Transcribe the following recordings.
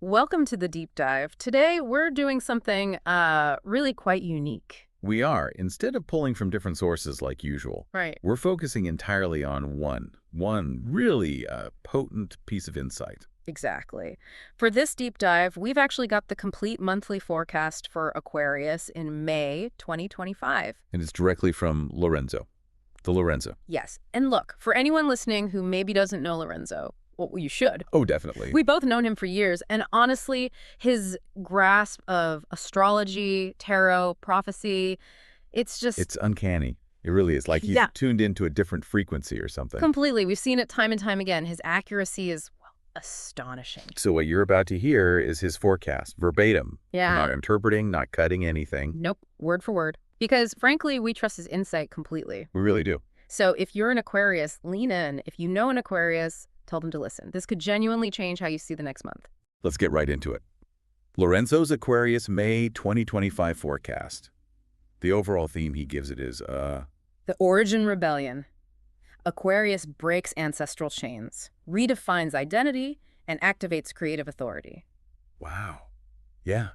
Welcome to the deep dive. Today we're doing something really quite unique. We are. Instead of pulling from different sources like usual, Right. we're focusing entirely on one really potent piece of insight. Exactly. For this deep dive, we've actually got the complete monthly forecast for Aquarius in May 2025. And it's directly from Lorenzo, the Lorenzo. Yes. And look, for anyone listening who maybe doesn't know Lorenzo, well, you should. Oh, definitely. We both known him for years, and honestly, his grasp of astrology, tarot, prophecy, it's just It's uncanny. It really is. Like he's yeah, tuned into a different frequency or something. completely. We've seen it time and time again. His accuracy is, well, astonishing. So what you're about to hear is his forecast, verbatim. Yeah. Not interpreting, not cutting anything. Nope, word for word. Because frankly, we trust his insight completely. We really do. So if you're an Aquarius, lean in. If you know an Aquarius, tell them to listen. This could genuinely change how you see the next month. Let's get right into it. Lorenzo's Aquarius May 2025 forecast. The overall theme he gives it is, The Origin Rebellion. Aquarius breaks ancestral chains, redefines identity, and activates creative authority. wow. Yeah.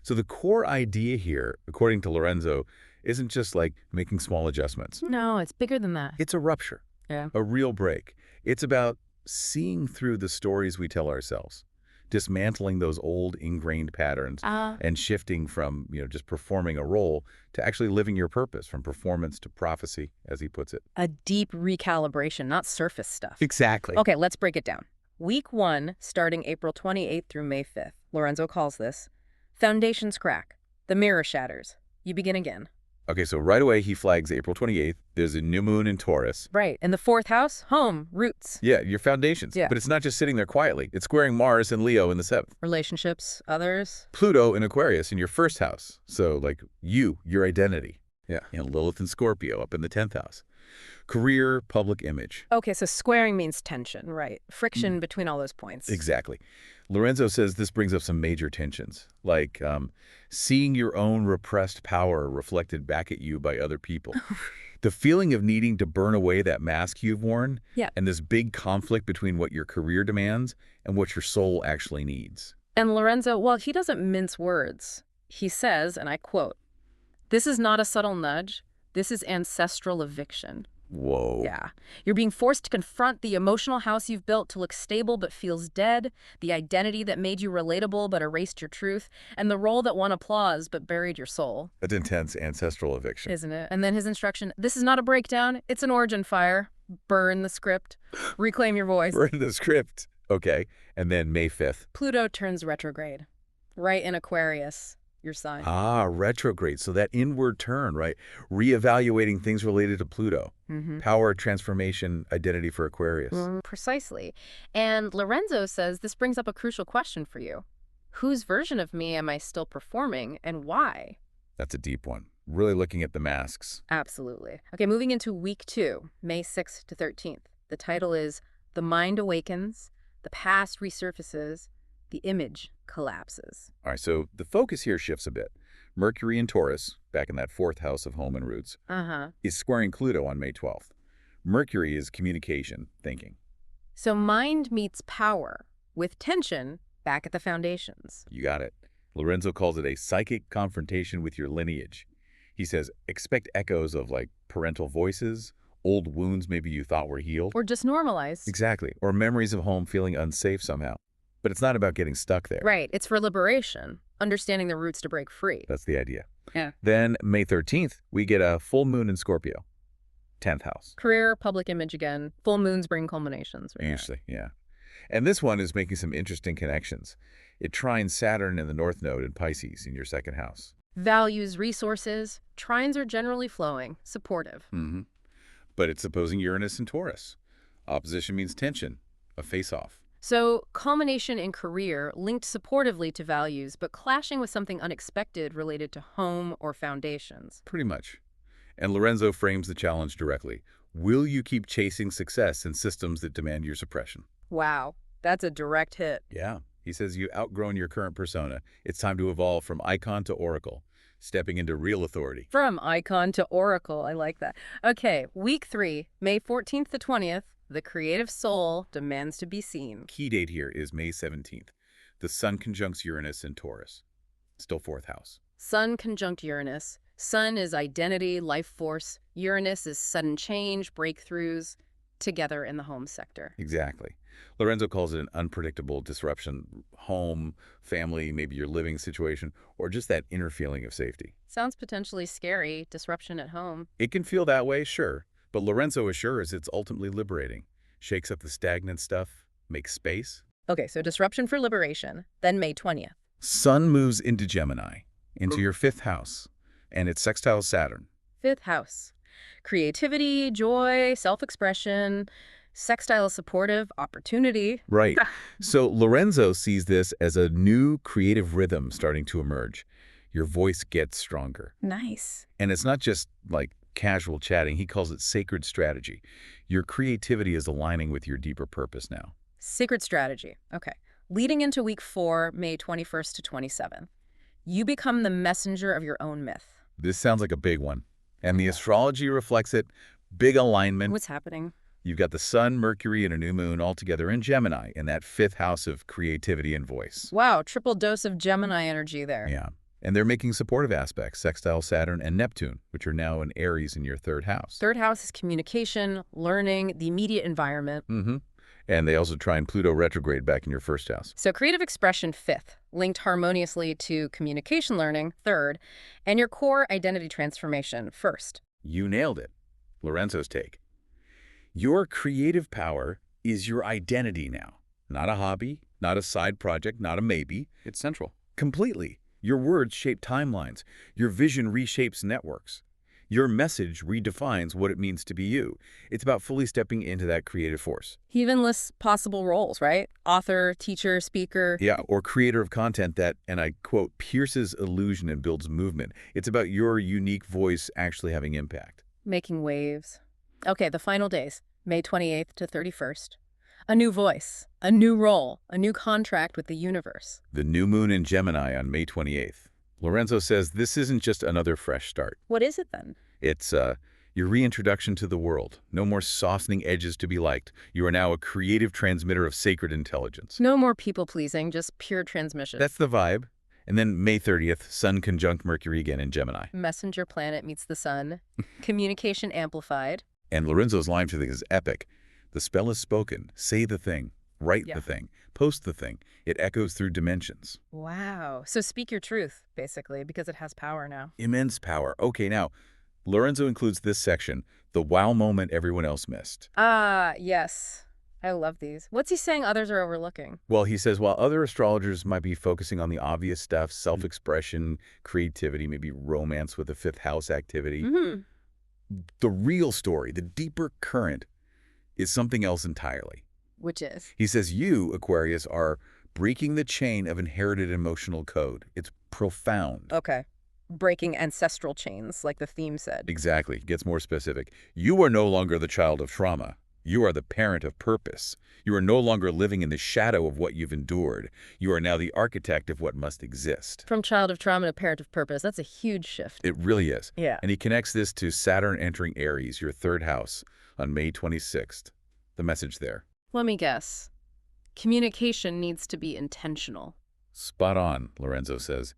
So the core idea here, according to Lorenzo, isn't just like making small adjustments. No, it's bigger than that. It's a rupture, Yeah. a real break. It's about seeing through the stories we tell ourselves, dismantling those old ingrained patterns and shifting from, just performing a role to actually living your purpose, from performance to prophecy, as he puts it. A deep recalibration, not surface stuff. Exactly. Okay, let's break it down. Week 1, starting April 28th through May 5th. Lorenzo calls this foundations crack. The mirror shatters. You begin again. Okay, so right away he flags April 28th. There's a new moon in Taurus. Right. In the 4th house, home, roots, Yeah, your foundations. Yeah. But it's not just sitting there quietly. It's squaring Mars and Leo in the 7th. relationships, others. Pluto in Aquarius in your 1st house. So like your identity. Yeah. Mm-hmm. Lilith and Scorpio up in the 10th house. Career, public image. Okay, so squaring means tension, right? Friction between all those points. Exactly. Lorenzo says this brings up some major tensions, like seeing your own repressed power reflected back at you by other people. The feeling of needing to burn away that mask you've worn, Yeah. and this big conflict between what your career demands and what your soul actually needs. And Lorenzo, well, he doesn't mince words. He says, and I quote, "This is not a subtle nudge. This is ancestral eviction." Whoa. Yeah. You're being forced to confront the emotional house you've built to look stable but feels dead, the identity that made you relatable but erased your truth, and the role that won applause but buried your soul. That's intense ancestral eviction. Isn't it? And then his instruction, this is not a breakdown, it's an origin fire. Burn the script. Reclaim your voice. We're in the script. Okay. And then May 5th. Pluto turns retrograde. Right in Aquarius, your sign. Ah, retrograde. So that inward turn, right? Reevaluating things related to Pluto. Mm-hmm. Power, transformation, identity for Aquarius. Precisely. And Lorenzo says this brings up a crucial question for you. Whose version of me am I still performing, and why? That's a deep one. Really looking at the masks. Absolutely. Okay, moving into week 2, May 6th to 13th. The title is The Mind Awakens, the Past Resurfaces, the Image Collapses. All right, so the focus here shifts a bit. Mercury in Taurus, back in that 4th house of home and roots, is squaring Pluto on May 12th. Mercury is communication, thinking. So mind meets power, with tension back at the foundations. You got it. Lorenzo calls it a psychic confrontation with your lineage. He says, expect echoes of like parental voices, old wounds maybe you thought were healed. Or just normalized. Exactly. Or memories of home feeling unsafe somehow. But it's not about getting stuck there. Right, it's for liberation, understanding the roots to break free. That's the idea. Yeah. Then May 13th, we get a full moon in Scorpio, 10th house. Career, public image again. Full moons bring culminations. Right? Interesting, yeah. And this one is making some interesting connections. It trines Saturn in the North Node in Pisces in your 2nd house. Values, resources, trines are generally flowing, supportive. Mm-hmm. But it's opposing Uranus in Taurus. Opposition means tension, a face-off. So, culmination in career linked supportively to values, but clashing with something unexpected related to home or foundations. Pretty much. And Lorenzo frames the challenge directly. Will you keep chasing success in systems that demand your suppression? Wow, that's a direct hit. Yeah. He says you've outgrown your current persona. It's time to evolve from icon to oracle, stepping into real authority. From icon to oracle, I like that. Okay, week 3, May 14th to 20th, the creative soul demands to be seen. Key date here is May 17th. The Sun conjuncts Uranus in Taurus. Still fourth house. Sun conjunct Uranus. Sun is identity, life force. Uranus is sudden change, breakthroughs, together in the home sector. Exactly. Lorenzo calls it an unpredictable disruption, home, family, maybe your living situation, or just that inner feeling of safety. Sounds potentially scary, disruption at home. It can feel that way, sure, but Lorenzo assures it's ultimately liberating. Shakes up the stagnant stuff, makes space. Okay, so disruption for liberation, then May 20th. Sun moves into Gemini, into your fifth house, and it's sextile Saturn. Fifth house. Creativity, joy, self-expression, sextile supportive, opportunity. Right. So Lorenzo sees this as a new creative rhythm starting to emerge. Your voice gets stronger. Nice. And it's not just like casual chatting. He calls it sacred strategy. Your creativity is aligning with your deeper purpose now. Sacred strategy. Okay. Leading into week 4, May 21st to 27th. You become the messenger of your own myth. This sounds like a big one. And the astrology reflects it. Big alignment. What's happening? You've got the Sun, Mercury, and a new moon all together in Gemini, in that fifth house of creativity and voice. Wow, triple dose of Gemini energy there. Yeah. And they're making supportive aspects, sextile Saturn and Neptune, which are now in Aries in your third house. Third house is communication, learning, the immediate environment. And they also try and Pluto retrograde back in your first house. So creative expression, fifth, linked harmoniously to communication learning, third, and your core identity transformation, first. You nailed it. Lorenzo's take. Your creative power is your identity now. Not a hobby, not a side project, not a maybe. It's central. Completely. Your words shape timelines. Your vision reshapes networks. Your message redefines what it means to be you. It's about fully stepping into that creative force. He even lists possible roles, right? Author, teacher, speaker. Yeah, or creator of content that, and I quote, pierces illusion and builds movement. It's about your unique voice actually having impact. Making waves. Okay, the final days, May 28th to 31st. A new voice, a new role, a new contract with the universe. The new moon in Gemini on May 28th. Lorenzo says this isn't just another fresh start. What is it then? It's your reintroduction to the world. No more softening edges to be liked. You are now a creative transmitter of sacred intelligence. No more people-pleasing, just pure transmission. That's the vibe. And then May 30th, Sun conjunct Mercury again in Gemini. Messenger planet meets the sun. Communication amplified. And Lorenzo's line to this is epic. The spell is spoken. Say the thing. Write the thing. Post the thing. It echoes through dimensions. Wow. So speak your truth, basically, because it has power now. Immense power. Okay, now, Lorenzo includes this section, the wow moment everyone else missed. Ah, yes. I love these. What's he saying others are overlooking? Well, he says while other astrologers might be focusing on the obvious stuff, self-expression, creativity, maybe romance with a fifth house activity, the real story, the deeper current, is something else entirely. Which is? He says you, Aquarius, are breaking the chain of inherited emotional code. It's profound. Okay. Breaking ancestral chains, like the theme said. Exactly. Gets more specific. You are no longer the child of trauma. You are the parent of purpose. You are no longer living in the shadow of what you've endured. You are now the architect of what must exist. From child of trauma to parent of purpose. That's a huge shift. It really is. Yeah. And he connects this to Saturn entering Aries, your third house, on May 26th. The message there. Let me guess. Communication needs to be intentional. Spot on, Lorenzo says.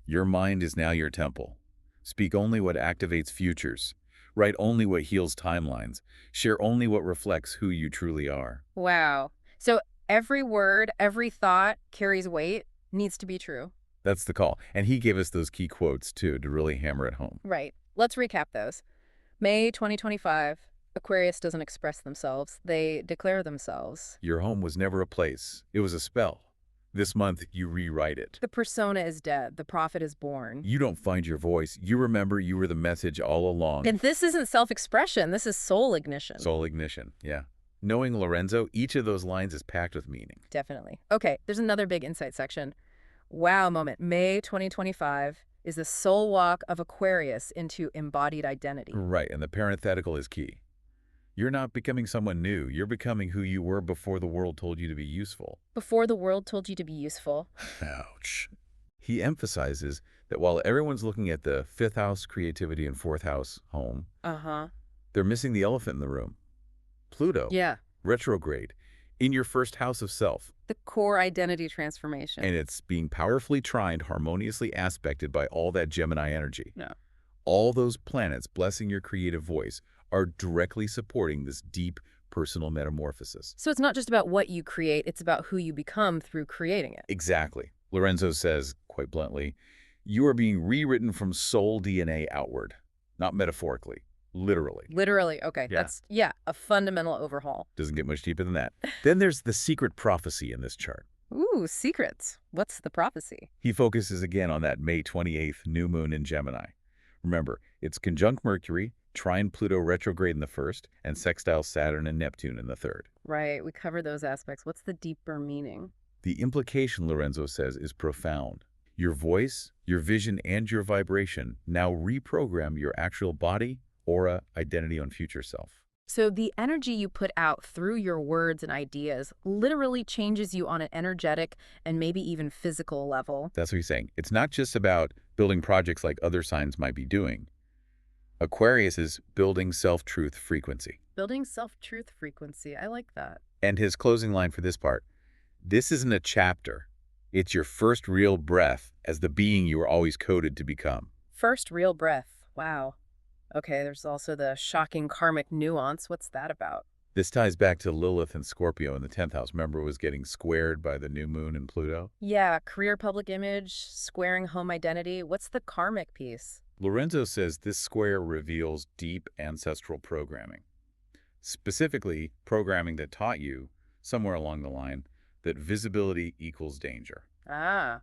Your mind is now your temple. Speak only what activates futures. Write only what heals timelines. Share only what reflects who you truly are. Wow. So every word, every thought carries weight, needs to be true. That's the call. And he gave us those key quotes, too, to really hammer it home. Right. Let's recap those. May 2025. Aquarius doesn't express themselves. They declare themselves. Your home was never a place. It was a spell. This month, you rewrite it. The persona is dead. The prophet is born. You don't find your voice. You remember you were the message all along. And this isn't self-expression. This is soul ignition. Soul ignition, yeah. Knowing Lorenzo, each of those lines is packed with meaning. Definitely. Okay, there's another big insight section. Wow moment. May 2025 is the soul walk of Aquarius into embodied identity. Right, and the parenthetical is key. You're not becoming someone new. You're becoming who you were before the world told you to be useful. Before the world told you to be useful. Ouch. He emphasizes that while everyone's looking at the fifth house creativity and fourth house home, they're missing the elephant in the room. Pluto. Yeah. Retrograde. In your first house of self. The core identity transformation. And it's being powerfully trined, harmoniously aspected by all that Gemini energy. No. All those planets blessing your creative voice are directly supporting this deep personal metamorphosis. So it's not just about what you create, it's about who you become through creating it. Exactly. Lorenzo says, quite bluntly, you are being rewritten from soul DNA outward, not metaphorically, literally. Literally, okay. Yeah. That's, a fundamental overhaul. Doesn't get much deeper than that. Then there's the secret prophecy in this chart. Ooh, secrets. What's the prophecy? He focuses again on that May 28th new moon in Gemini. Remember, it's conjunct Mercury, trine Pluto retrograde in the first, and sextile Saturn and Neptune in the third. Right, we covered those aspects. What's the deeper meaning? The implication, Lorenzo says, is profound. Your voice, your vision, and your vibration now reprogram your actual body, aura, identity on future self. So the energy you put out through your words and ideas literally changes you on an energetic and maybe even physical level. That's what he's saying. It's not just about building projects like other signs might be doing. Aquarius is building self-truth frequency. Building self-truth frequency. I like that. And his closing line for this part, this isn't a chapter. It's your first real breath as the being you were always coded to become. First real breath. Wow. Okay, there's also the shocking karmic nuance. What's that about? This ties back to Lilith and Scorpio in the 10th house. Remember, it was getting squared by the new moon and Pluto? Yeah, career public image, squaring home identity. What's the karmic piece? Lorenzo says this square reveals deep ancestral programming. Specifically, programming that taught you, somewhere along the line, that visibility equals danger. Ah,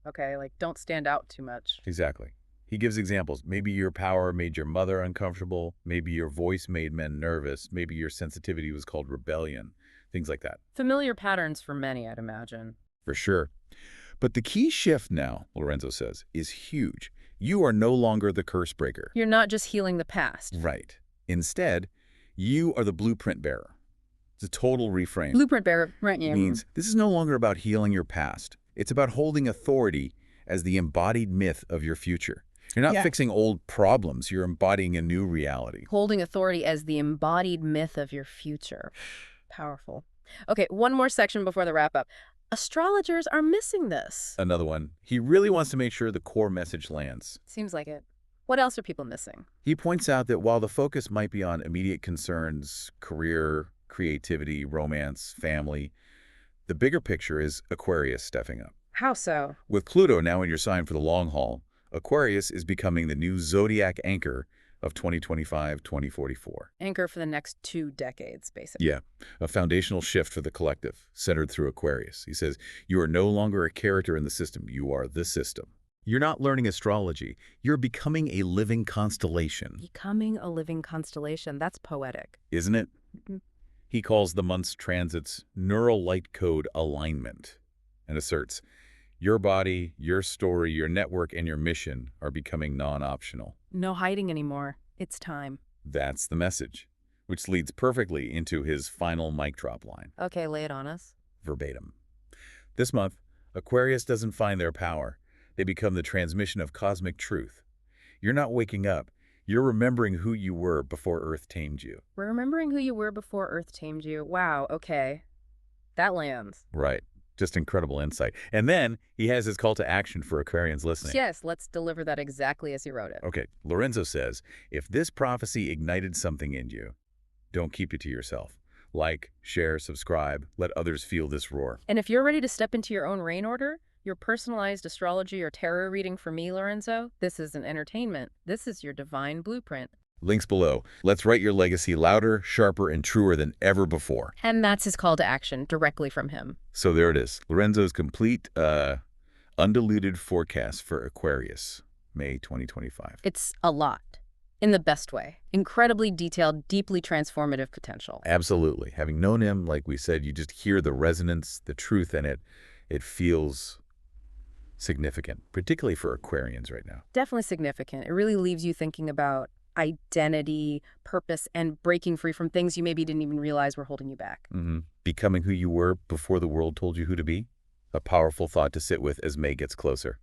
okay, like don't stand out too much. Exactly. He gives examples. Maybe your power made your mother uncomfortable. Maybe your voice made men nervous. Maybe your sensitivity was called rebellion. Things like that. Familiar patterns for many, I'd imagine. For sure. But the key shift now, Lorenzo says, is huge. You are no longer the curse breaker. You're not just healing the past. Right. Instead, you are the blueprint bearer. It's a total reframe. Blueprint bearer, right? Yeah. It means this is no longer about healing your past. It's about holding authority as the embodied myth of your future. You're not fixing old problems. You're embodying a new reality. Holding authority as the embodied myth of your future. Powerful. Okay, one more section before the wrap-up. Astrologers are missing this. Another one. He really wants to make sure the core message lands. Seems like it. What else are people missing? He points out that while the focus might be on immediate concerns, career, creativity, romance, family, the bigger picture is Aquarius stepping up. How so? With Pluto now in your sign for the long haul, Aquarius is becoming the new zodiac anchor of 2025-2044. Anchor for the next 2 decades, basically. Yeah, a foundational shift for the collective, centered through Aquarius. He says, you are no longer a character in the system. You are the system. You're not learning astrology. You're becoming a living constellation. Becoming a living constellation. That's poetic. Isn't it? Mm-hmm. He calls the month's transits neural light code alignment and asserts, your body, your story, your network, and your mission are becoming non-optional. No hiding anymore. It's time. That's the message, which leads perfectly into his final mic drop line. Okay, lay it on us. Verbatim. This month, Aquarius doesn't find their power. They become the transmission of cosmic truth. You're not waking up. You're remembering who you were before Earth tamed you. We're remembering who you were before Earth tamed you. Wow, okay. That lands. Right. Just incredible insight. And then he has his call to action for Aquarians listening. Yes, let's deliver that exactly as he wrote it. Okay, Lorenzo says, if this prophecy ignited something in you, don't keep it to yourself. Like, share, subscribe, let others feel this roar. And if you're ready to step into your own reign order, your personalized astrology or tarot reading for me, Lorenzo, this isn't entertainment. This is your divine blueprint. Links below. Let's write your legacy louder, sharper, and truer than ever before. And that's his call to action, directly from him. So there it is. Lorenzo's complete, undiluted forecast for Aquarius, May 2025. It's a lot. In the best way. Incredibly detailed, deeply transformative potential. Absolutely. Having known him, like we said, you just hear the resonance, the truth in it. It feels significant, particularly for Aquarians right now. Definitely significant. It really leaves you thinking about identity, purpose, and breaking free from things you maybe didn't even realize were holding you back. Becoming who you were before the world told you who to be? A powerful thought to sit with as May gets closer.